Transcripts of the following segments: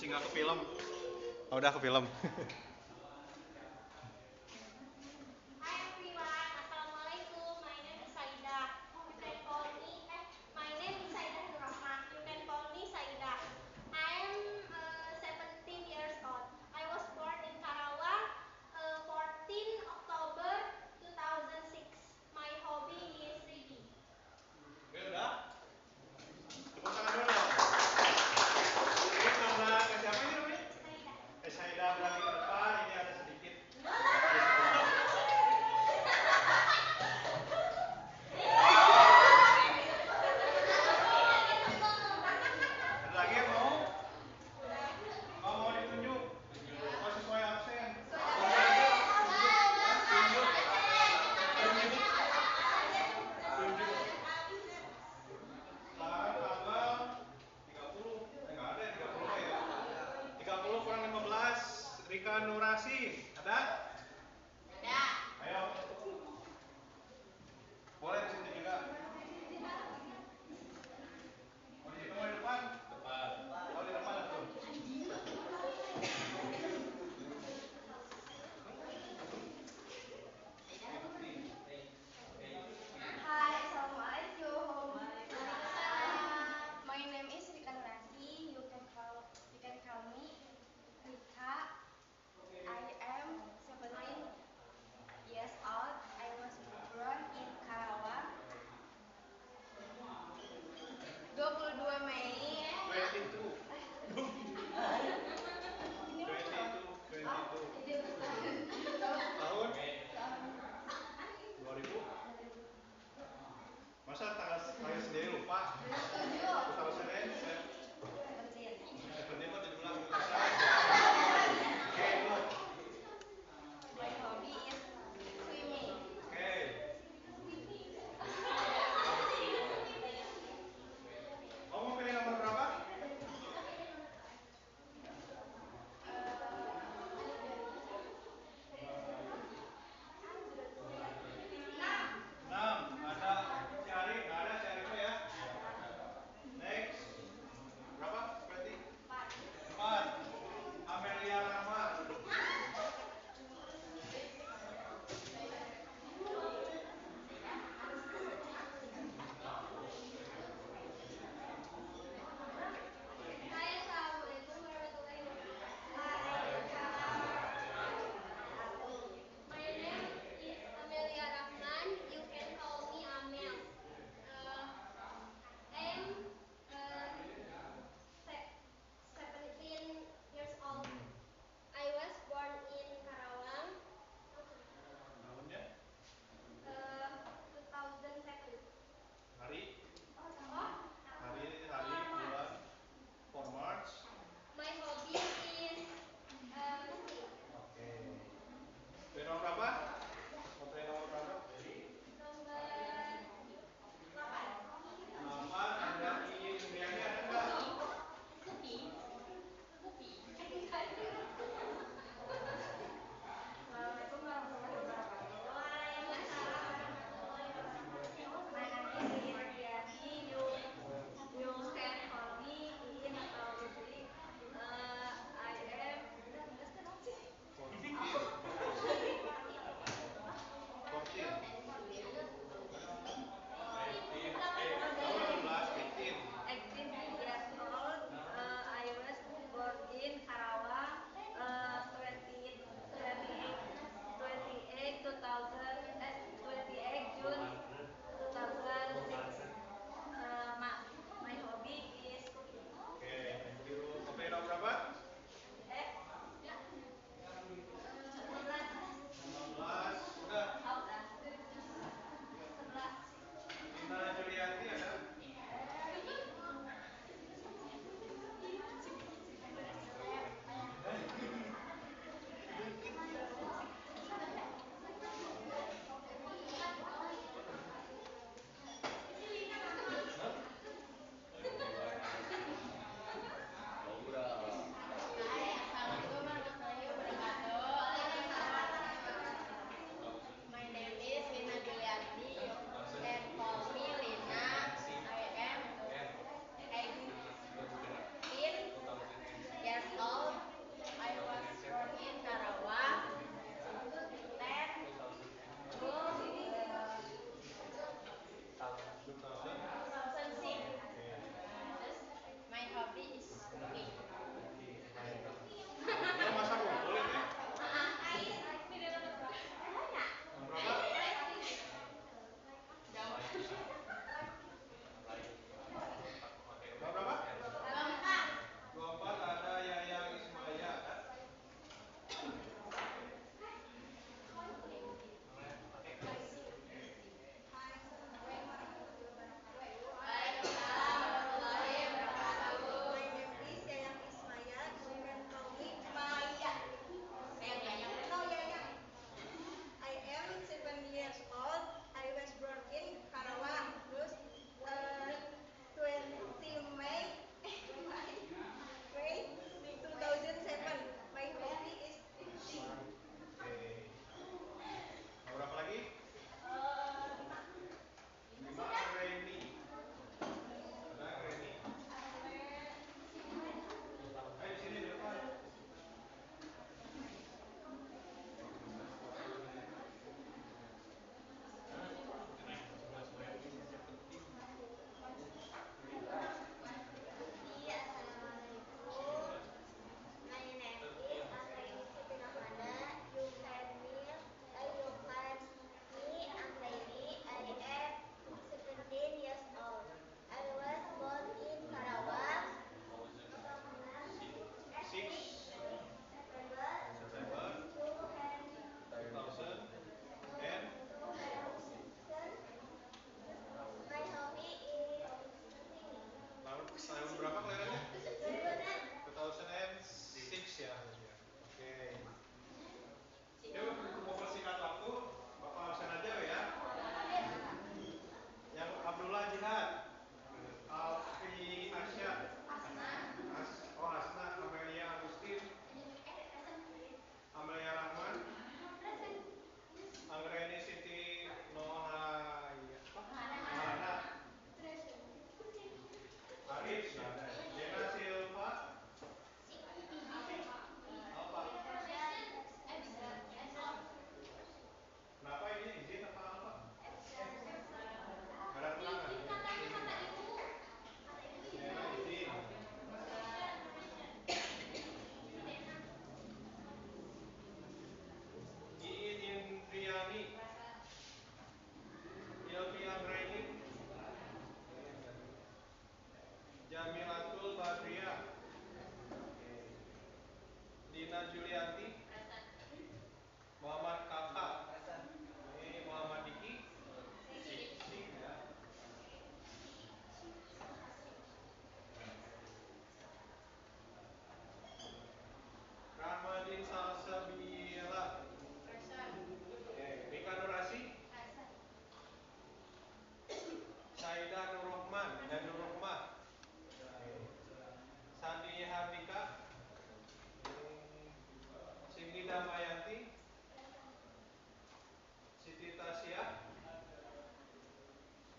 Singa ke film. Oh, udah ke film. Hi everyone, Assalamualaikum. My name is Saida. You can call me. My name is Saida Nurrahma. You can call me Saida. I am 17 years old. I was born in Karawang, 14 October 2006. My hobby is reading. Oke, udah. Tepuk tangan dulu dong. Ini nama siapa ini namanya? Saida. Saida berarti ke depan. Ini ada sedikit. Ada lagi yang mau? Mau ditunjuk? Oh, sesuai absen. Tunjuk. Tunjuk. Sekarang tanggal 30. Enggak ada ya 30 ya. 30 kurang 15. Rika Nurasi. Ada? Ada. Ayo. Boleh di situ juga. Mau di situ mau di depan? Depan. Oh, di depan tuh. Hai, Assalamualaikum. Waalaikumsalam. My name is Rika Nurasi. You can call me Rika. I am Damayanti. Siti Tasya.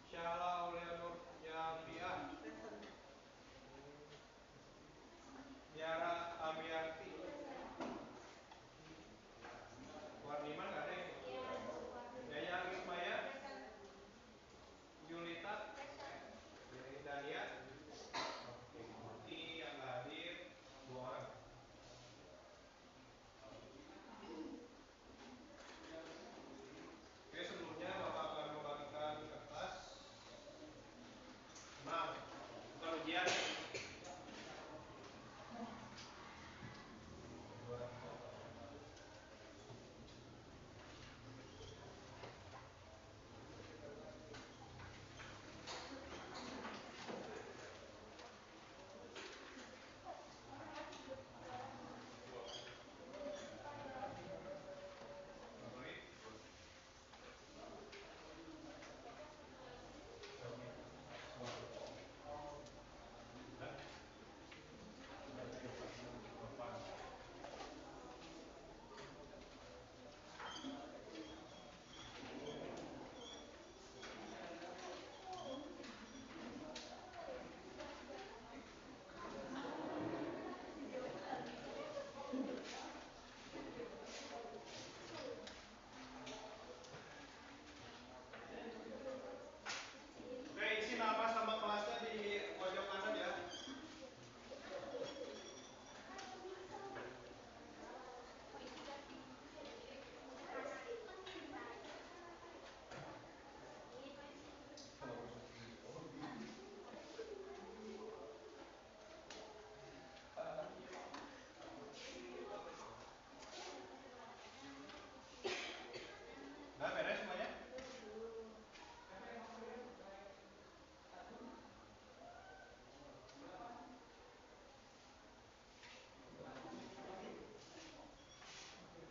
Syala Aulianur Yambiah. Yara Amiarti. Wardiman nggak ada ini. Yaya Ismaya. Yulita. Dania. Putih yang nggak hadir 2 orang. Oke, sebelumnya Bapak akan membagikan kertas. Tenang, bukan ujian. Oke, isi nama sama kelasnya di pojok kanan ya. Udah beres semuanya?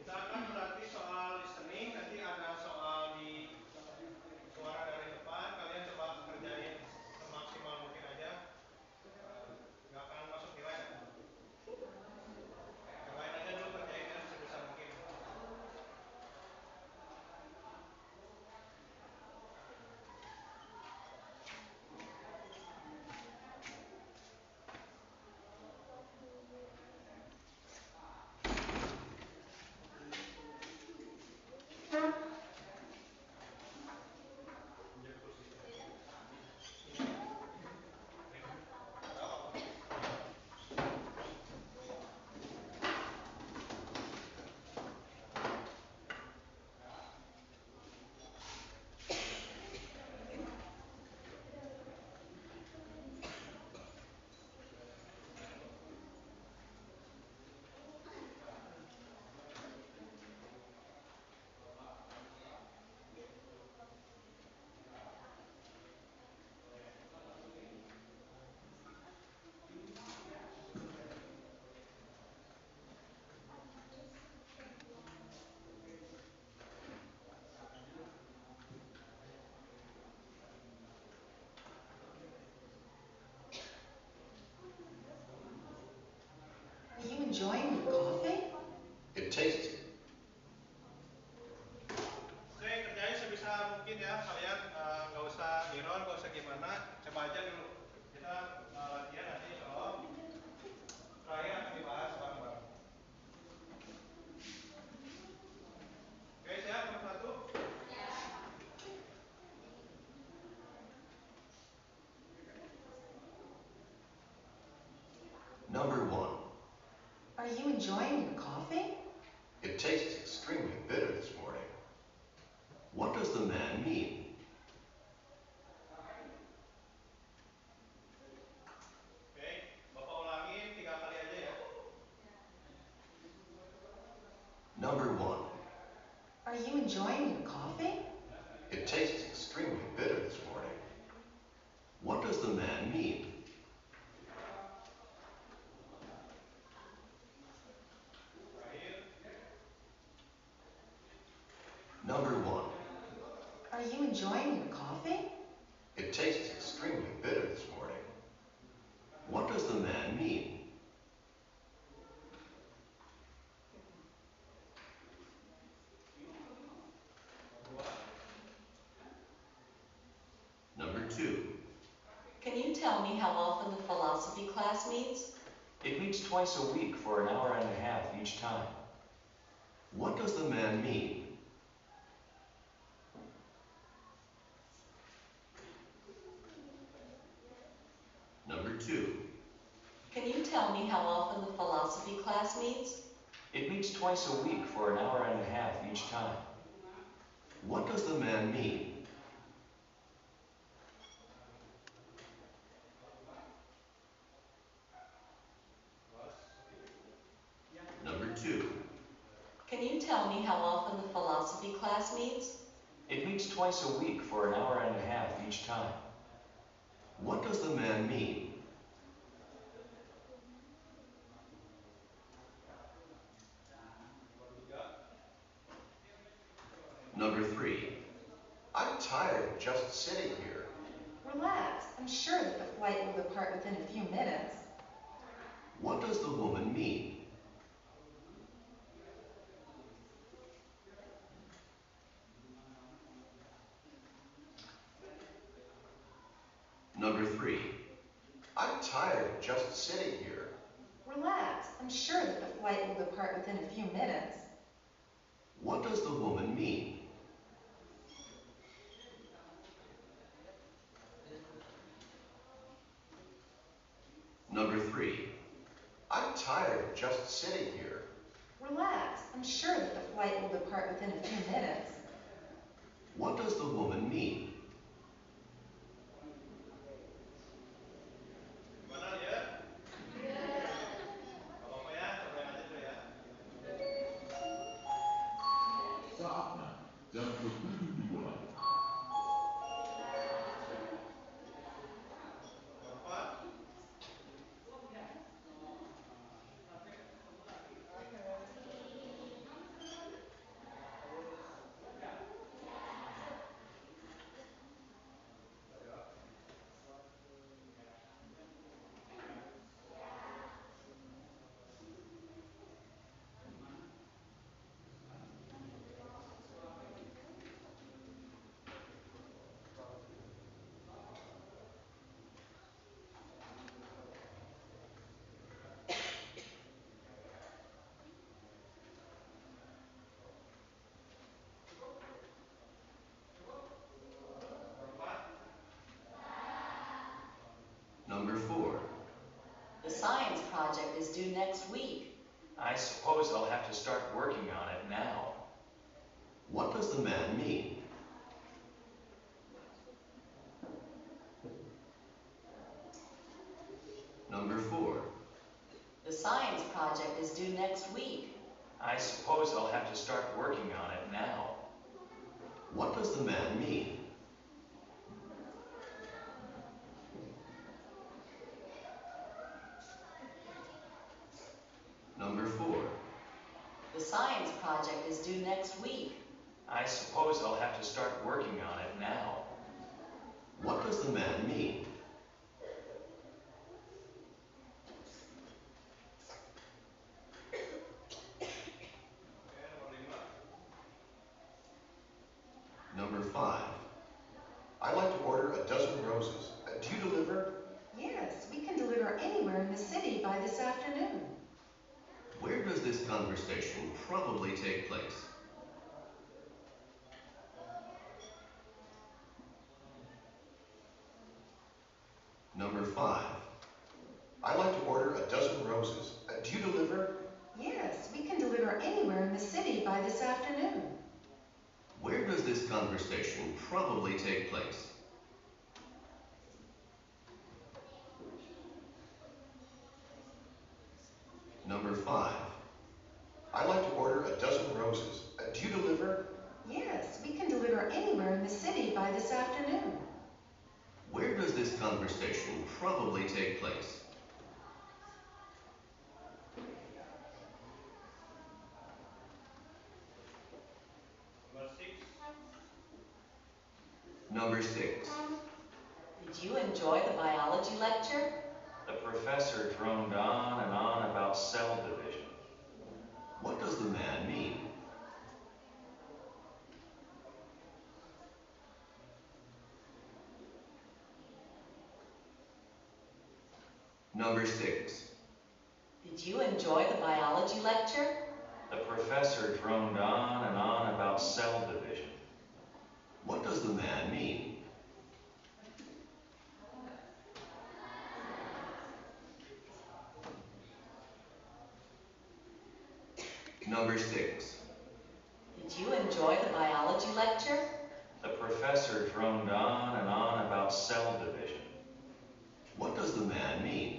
Kita akan berlatih soal listening, nanti ada soal di suara dari depan, kalian coba kerjain semaksimal mungkin aja. Nggak akan masuk nilai ya. Cobain aja dulu kerjainnya sebisa mungkin. Injak kursi. Ada apa? Are you enjoying your coffee? It tastes. Oke, kerjain sebisa mungkin ya kalian, nggak usah miron, nggak usah gimana, coba aja dulu. Kita latihan nanti insyaallah. Terakhir akan dibahas bareng-bareng. Oke, siap nomor 1? Number 1. Are you enjoying your coffee? It tastes extremely bitter this morning. What does the man mean? Oke, Bapak ulangin 3 kali aja ya. Number 1. Are you enjoying your coffee? It tastes extremely bitter this morning. What does the man mean? Terakhir. Number 1. Are you enjoying your coffee? It tastes extremely bitter this morning. What does the man mean? tell me how often the philosophy class meets? It meets twice a week for an hour and a half each time. What does the man mean? Number 2. Can you tell me how often the philosophy class meets? It meets twice a week for an hour and a half each time. What does the man mean? Number 2. Can you tell me how often the philosophy class meets? It meets twice a week for an hour and a half each time. What does the man mean? Number 3. I'm tired of just sitting here. Relax. I'm sure that the flight will depart within a few minutes. What does the woman mean? Number 3. I'm tired of just sitting here. Relax. I'm sure that the flight will depart within a few minutes. What does the woman mean? Number 3. I'm tired of just sitting here. Relax. I'm sure that the flight will depart within a few minutes. What does the woman mean? Gimana ya? Gak apa-apa ya, cobain aja dulu ya. Saatnya jam 7 dimulai. Nomor 4. Number 4. The science project is due next week. I suppose I'll have to start working on it now. What does the man mean? Number 4. The science project is due next week. I suppose I'll have to start working on it now. What does the man mean? Number 4. The science project is due next week. I suppose I'll have to start working on it now. What does the man mean? Oke, nomor 5. Number 5. I'd like to order a dozen roses. Do you deliver? Yes, we can deliver anywhere in the city by this afternoon. Where does this conversation probably take place? Number 5. I'd like to order a dozen roses. Do you deliver? Yes, we can deliver anywhere in the city by this afternoon. Where does this conversation probably take place? Number 5. I'd like to order a dozen roses. Do you deliver? Yes, we can deliver anywhere in the city by this afternoon. Where does this conversation probably take place? Number 6. Number 6. Did you enjoy the biology lecture? The professor droned on and on about cell division. What does the man mean? Number 6. Did you enjoy the biology lecture? The professor droned on and on about cell division. What does the man mean? Number 6. Did you enjoy the biology lecture? The professor droned on and on about cell division. What does the man mean?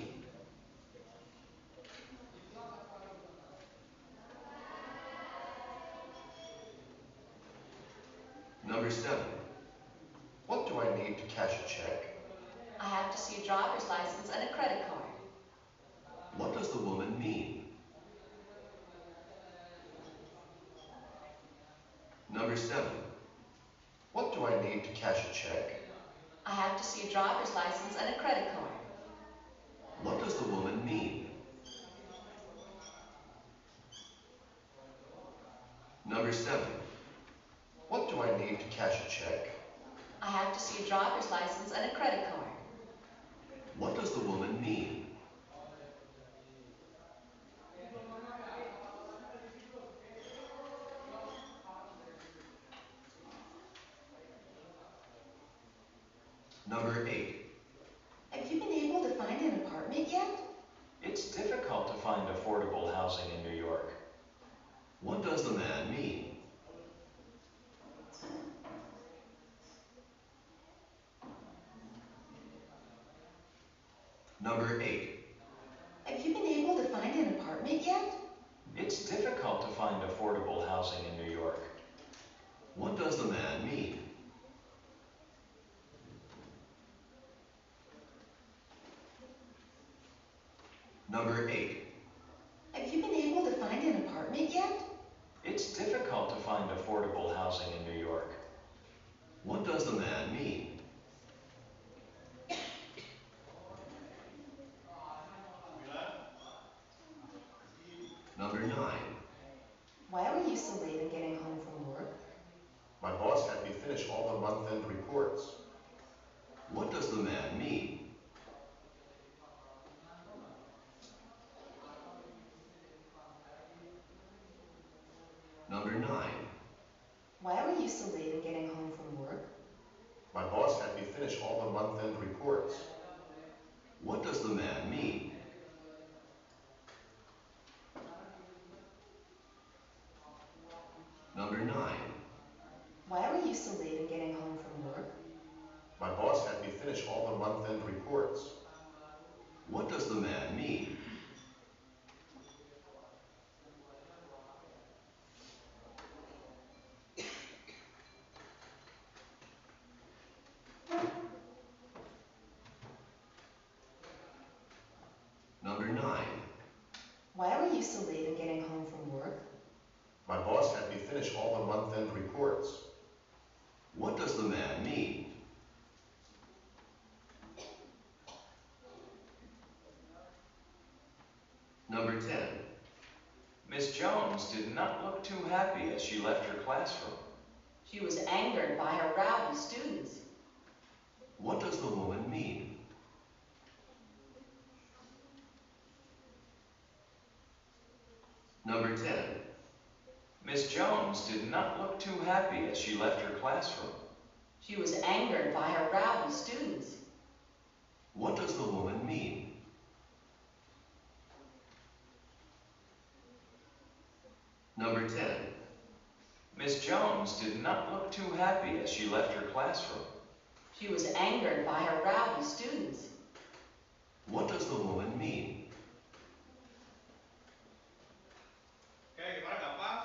Number 7. What do I need to cash a check? I have to see a driver's license and a credit card. What does the woman mean? Number 7. What do I need to cash a check? I have to see a driver's license and a credit card. What does the woman mean? Number 7. What do I need to cash a check? I have to see a driver's license and a credit card. What does the woman mean? Number 8. Have you been able to find an apartment yet? It's difficult to find affordable housing in New York. What does the man mean? Number 8. Have you been able to find an apartment yet? It's difficult to find affordable housing in New York. What does the man mean? Number 8. Have you been able to find an apartment yet? It's difficult to find affordable housing in New York. What does the man mean? Number 9. Why were you so late in getting home from work? My boss had me finish all the month-end reports. What does the man mean? Number 9. Why were you so late in getting home from work? My boss had me finish all the month-end reports. What does the man mean? Number 9. Why were you so late in getting home from work? My boss had me finish all the month-end reports. What does the man mean? Number 9. Why were you so late in getting home from work? My boss had me finish all the month-end reports. What does the man mean? Number 10. Miss Jones did not look too happy as she left her classroom. She was angered by her rowdy students. What does the woman mean? Number 10. Miss Jones did not look too happy as she left her classroom. She was angered by her rowdy students. What does the woman mean? Number 10. Miss Jones did not look too happy as she left her classroom. She was angered by her rowdy students. What does the woman mean? Oke, gimana gampang?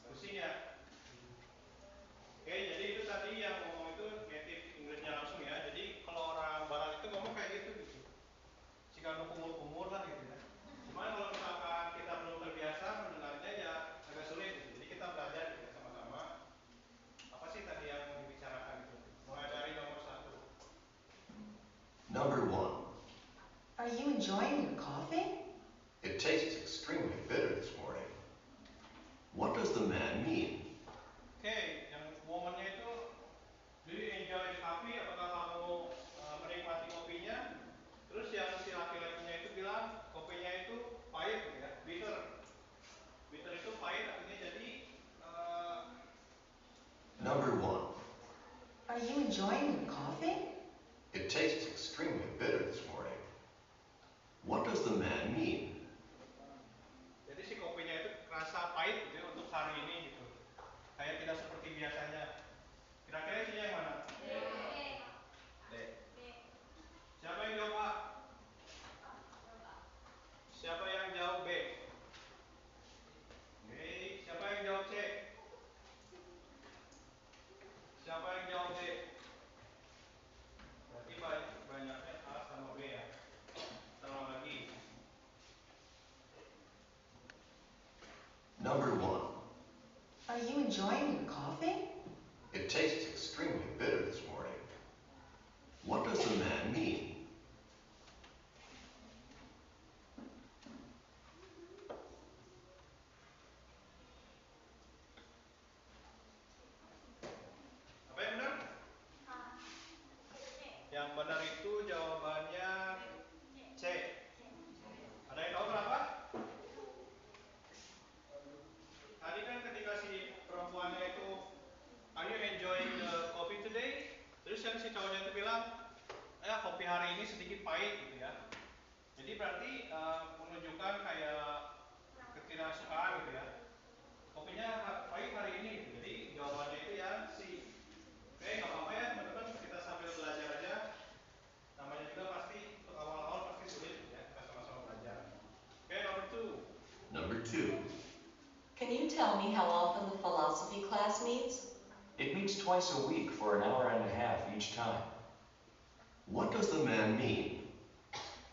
Pusing ya? Oke, jadi itu tadi yang ngomong itu native Inggrisnya langsung ya. Jadi kalau orang barat itu ngomong kayak gitu gitu. Jika ada kumur-kumur lah gitu ya. Cuman kalau misalkan kita belum terbiasa mendengarnya ya agak sulit gitu. Jadi kita belajar gitu ya sama-sama. Apa sih tadi yang dibicarakan itu? Mulai dari nomor 1. Number 1. Are you enjoying your coffee? It tastes extremely bitter this morning. What does the man mean? Oke, yang womannya itu do you enjoy coffee? Apakah kamu menikmati kopi enjoying your coffee? It tastes extremely bitter this morning. What does the man mean? Jadi si kopinya itu rasa pahit gitu ya untuk hari ini gitu. Kayak tidak seperti biasanya. Kira-kira isinya yang mana? D. Siapa yang jawab A? Siapa yang jawab B? Oke, siapa yang jawab C? Siapa yang jawab D? Berarti banyaknya A sama B ya. Sama lagi. Number 1. Are you enjoying your coffee? It tastes extremely bitter this morning. What does the man mean? Apa yang benar? Yang benar itu jawabannya C. Ada yang tahu kenapa? Tadi kan ketika si perempuannya itu, are you enjoying the coffee today? Terus yang si cowoknya itu bilang, kopi hari ini sedikit pahit gitu ya. Jadi berarti menunjukkan kayak ketidaksukaan gitu ya. Kopinya pahit hari ini gitu. Jadi jawabannya itu yang C. Oke, nggak apa-apa ya teman-teman, kita sambil belajar aja. Namanya juga pasti untuk awal-awal pasti sulit gitu ya. Kita sama-sama belajar. Oke, number 2. Number 2. Can you tell me how often the philosophy class meets? It meets twice a week for an hour and a half each time. What does the man mean?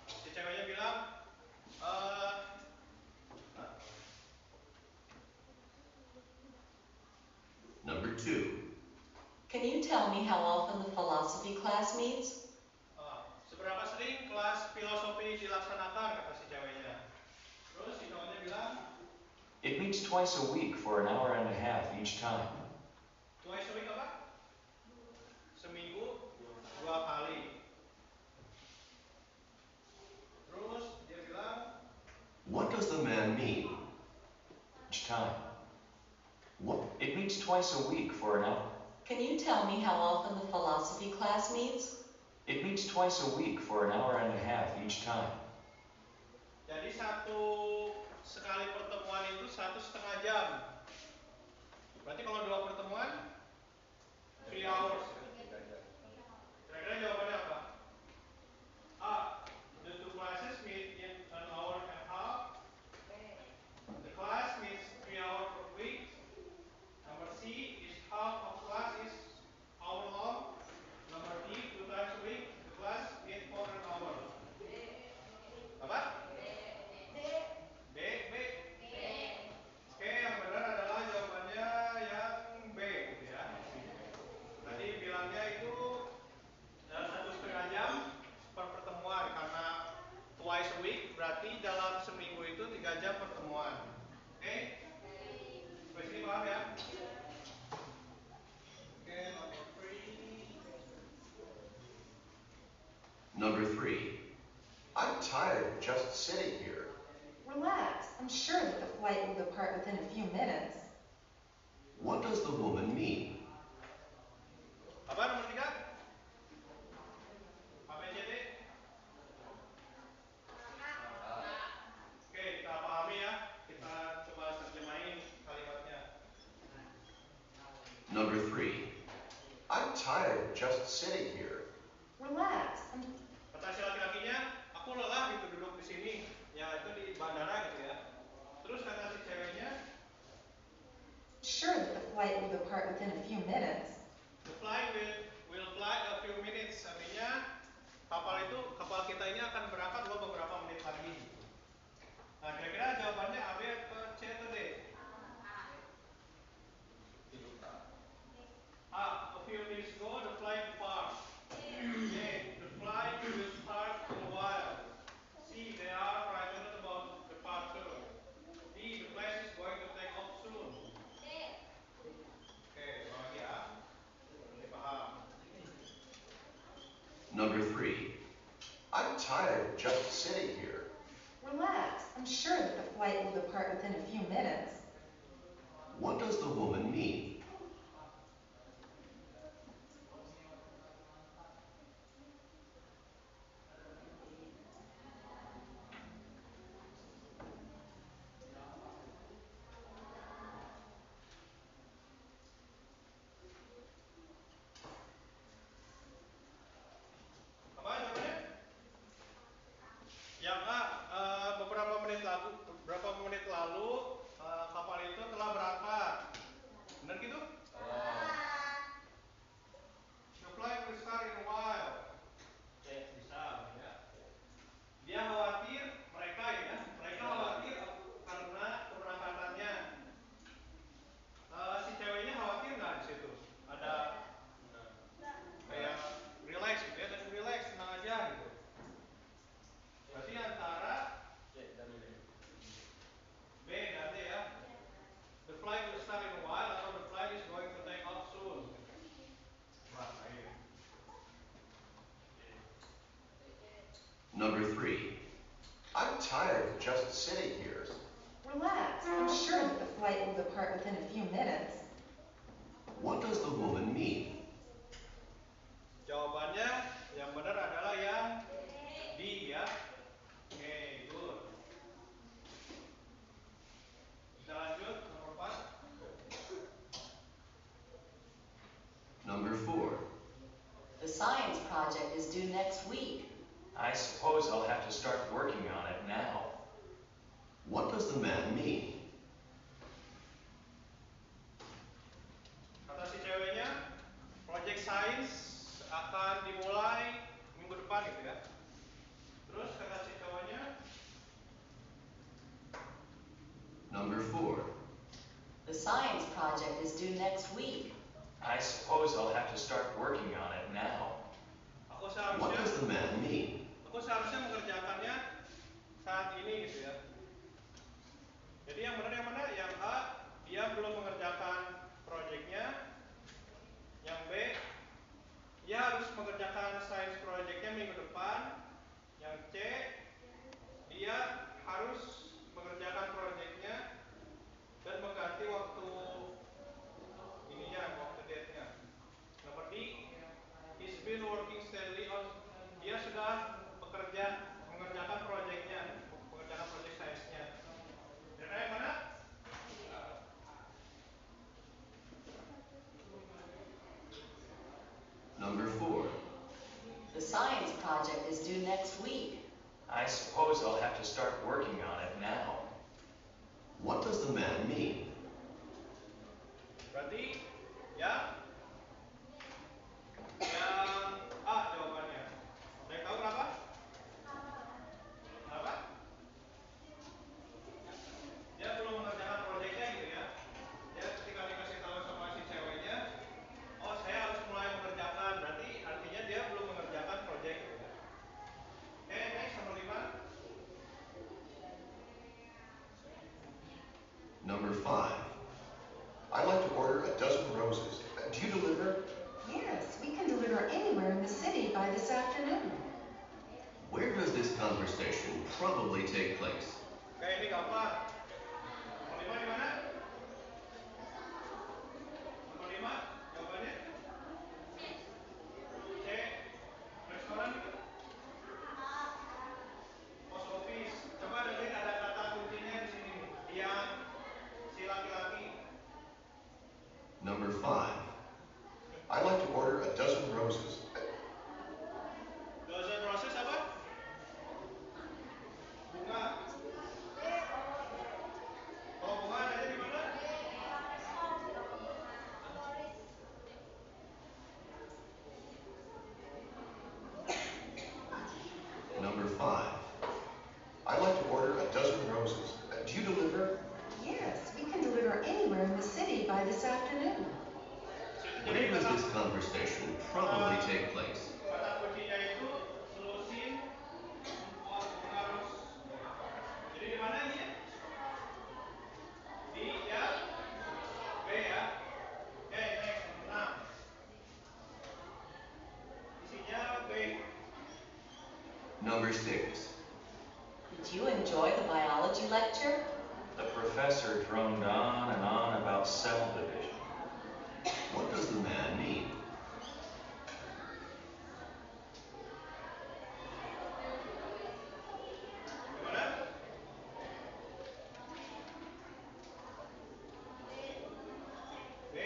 Si ceweknya bilang, Number 2. Can you tell me how often the philosophy class meets? seberapa sering kelas filosofi dilaksanakan, kata si ceweknya. Terus si cowoknya bilang, It meets twice a week for an hour and a half each time. twice a week apa? Seminggu 2 kali. Terus dia bilang, What does the man mean? Each time. What? It meets twice a week for an hour. Can you tell me how often the philosophy class meets? It meets twice a week for an hour and a half each time. jadi sekali pertemuan itu 1,5 jam. Berarti kalau 2 pertemuan 3 hours. Kira-kira jawabannya apa? A. The 2 classes meet in an hour and a half. The class meets 3 hours per week. Number C is half of class is hour long. Number D, 2 times a week. The class meet for an hour. Apa? B. Oke, yang benar adalah jawabannya yang B gitu ya. Tadi bilangnya itu 1,5 jam per pertemuan karena twice a week berarti dalam seminggu itu 3 jam pertemuan. Oke? Sampai sini paham ya? Oke, number 3. Number 3. I'm tired just sitting here. Relax. I'm sure that the flight will depart within a few minutes. What does the woman mean? Apa nomor 3? ABCD. Oke, kita pahami ya. Kita coba terjemahin kalimatnya. Number 3. I'm tired just sitting here. Relax. Kata si laki-lakinya, aku lelah gitu duduk di sini. Ya itu di bandara gitu ya. Terus kata si ceweknya, Sure that the flight will depart within a few minutes. the flight will fly a few minutes. Artinya kapal kita ini akan berangkat loh beberapa menit lagi. Nah kira-kira jawabannya A, B, atau C atau D? A. A few minutes ago the flight departs. B. The flight will start in a while. C. They are frightened about departure. D. The plane is going to take off soon. Oke, ulang lagi ya. Ini paham. Number 3. I'm tired just sitting here. Relax. I'm sure that the flight will depart within a few minutes. What does the woman mean? berapa menit lalu kapal itu telah berangkat. Benar gitu? The flight will start in a while. Bisa ya. Dia khawatir, mereka khawatir karena keberangkatannya. Si ceweknya khawatir nggak di situ? Ada kayak relax gitu ya, dan relax, tenang aja gitu. Berarti antara B dan D ya. The flight will start in a while atau the flight is going to take off soon. Number 3. I'm tired of just sitting here. Relax, I'm sure that the flight will depart within a few minutes. What does the woman mean? Jawabannya yang benar adalah yang D ya. Oke, good. Kita lanjut nomor 4. Number 4. The science project is due next week. I suppose I'll have to start working on it now. What does the man mean? Kata si ceweknya, project science akan dimulai minggu depan gitu ya. Terus kata si cowoknya, Number 4. The science project is due next week. I suppose I'll have to start working on it now. aku What does seharusnya the man mean? mengerjakannya saat ini gitu ya. Jadi yang benar yang mana? Yang A, dia belum mengerjakan proyeknya. Yang B, dia harus mengerjakan science projectnya minggu depan. Yang C, dia harus mengerjakan proyeknya dan mengganti waktu ininya, waktu date-nya. Nomor D, he's been working steadily on, dia sudah mengerjakan proyeknya, mengerjakan proyek science-nya. Kira-kira yang mana? Number 4. The science project is due next week. I suppose I'll have to start working on it now. What does the man mean? Berarti yang A jawabannya. Ada yang tahu kenapa? Kenapa? Dia belum mengerjakan proyeknya gitu ya. Dia ketika dikasih tahu sama si ceweknya, oh saya harus mulai mengerjakan. Berarti artinya dia belum mengerjakan proyek gitu ya. Oke, next nomor 5. Number 5. I'd like to order a dozen roses. Do you deliver? Yes, we can deliver anywhere in the city by this afternoon. Where does this conversation probably take place? Oke, ini gampang. Nomor 5 di mana? Nomor 5 jawabannya C. Restoran itu? Post office. Coba nanti ada kata kuncinya di sini. Yang si laki-laki. Number 5. I'd like to order a dozen roses. Dozen roses apa? Bunga. Kalau bunga adanya di mana? Number 5. I'd like to order a dozen roses. Do you deliver? Yes, we can deliver anywhere in the city by this afternoon. Where does this conversation probably take place? Kata kuncinya itu selusin bunga ros. Jadi di mana ini ya? Di ya B ya. Oke, next nomor 6. Isinya B. Number 6. Did you enjoy the biology lecture? The professor droned on about cell division. What does the man mean? Gimana? B.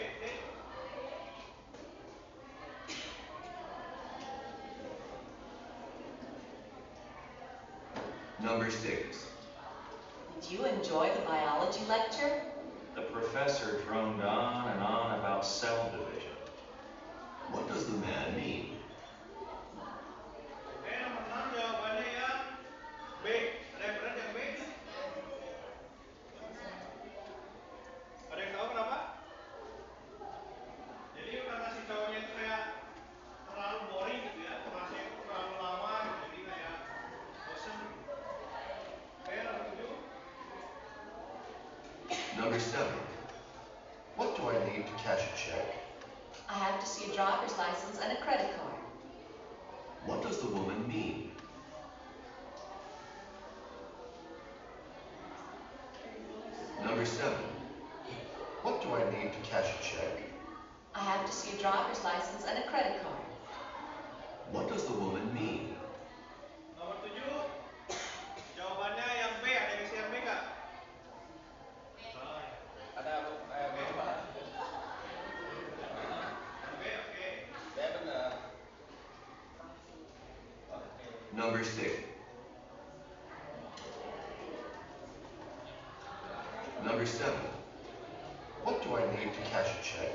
Number 6. Did you enjoy the biology lecture? The professor droned on and on about cell division. What does the man mean? Oke, nomor 6 jawabannya yang B. Ada yang benar yang B? Ada yang tahu kenapa? Jadi karena si cowoknya itu kayak terlalu boring gitu ya, kelasnya itu terlalu lama gitu, jadi kayak bosen. Oke, nomor 7. Number 7. What do I need to cash a check? I have to see a driver's license and a credit card. What does the woman mean? Number 7. What do I need to cash a check? I have to see a driver's license and a credit card. What does the woman mean? Nomor 7. Jawabannya yang B. Ada yang isi yang B nggak? Ada B Pak. Yang B, oke. B benar. Oke. Number 6. Number 7. What do I need to cash a check?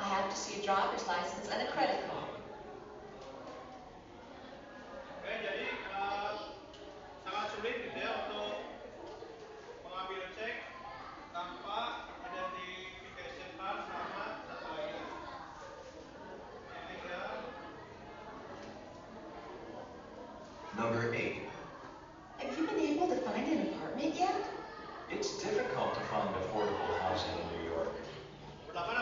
I have to see a driver's license and a credit card. Oke, jadi sangat sulit gitu ya untuk mengambil cek tanpa identification card sama satu lagi. Ini ya. Number 8. Have you been able to find an apartment yet? It's difficult to find affordable housing in New York. Pertama